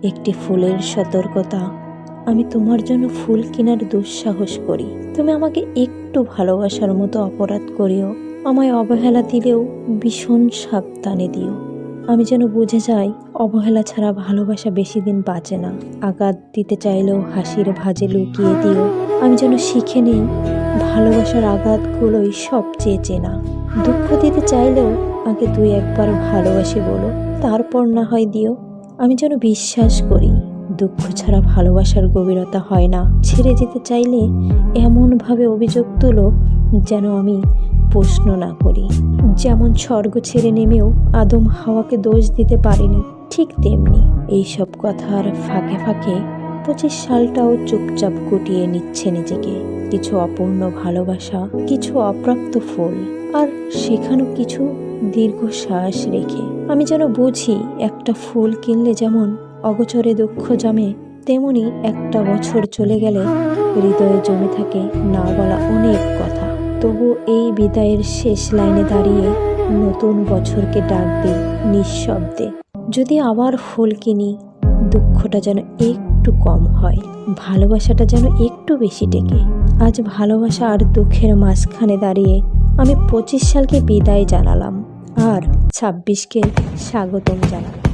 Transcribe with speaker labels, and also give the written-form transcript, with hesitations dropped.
Speaker 1: একটি ফুলের সতর্কতা। আমি তোমার জন্য ফুল কেনার দুঃসাহস করি। তুমি আমাকে একটু ভালোবাসার মতো অপরাধ করিও। আমায় অবহেলা দিলেও ভীষণ সাবধানে দিও। আমি যেন বুঝে যাই অবহেলা ছাড়া ভালোবাসা বেশি দিন বাঁচে না। আঘাত দিতে চাইলেও হাসির ভাঁজে লুকিয়ে দিও। আমি যেন শিখে নেই ভালোবাসার আঘাতগুলোই সবচেয়ে চেনা। দুঃখ দিতে চাইলেও আগে 2-1 বার ভালোবাসি বলো, তারপর না হয় দিও। আমি যেন বিশ্বাস করি দুঃখ ছাড়া ভালোবাসার গভীরতা হয় না। ছেড়ে যেতে চাইলে এমনভাবে অভিযোগ তুলো যেন আমি প্রশ্ন না করি। যেমন স্বর্গ ছেড়ে নেমেও আদম হাওয়াকে দোষ দিতে পারিনি, ঠিক তেমনি এইসব কথার ফাঁকে ফাঁকে 25 সালটাও চুপচাপ গুটিয়ে নিচ্ছে নিজেকে। কিছু অপূর্ণ ভালোবাসা, কিছু অপ্রাপ্ত ফুল, আর সেখানেও কিছু দীর্ঘশ্বাস রেখে। আমি যেন বুঝি একটা ফুল কিনলে যেমন অগোচরে দুঃখ জমে, তেমনি একটা বছর চলে গেলে হৃদয়ে জমে থাকে না বলা অনেক কথা। তবু এই বিদায়ের শেষ লাইনে দাঁড়িয়ে নতুন বছরকে ডাক দিই নিঃশব্দে। যদি আবার ফুল কিনি, দুঃখটা যেন একটু কম হয়, ভালোবাসাটা যেন একটু বেশি টেকে। আজ ভালোবাসা আর দুঃখের মাঝখানে দাঁড়িয়ে আমি 25 সালকে বিদায় জানালাম আর 26কে স্বাগতম জানালাম।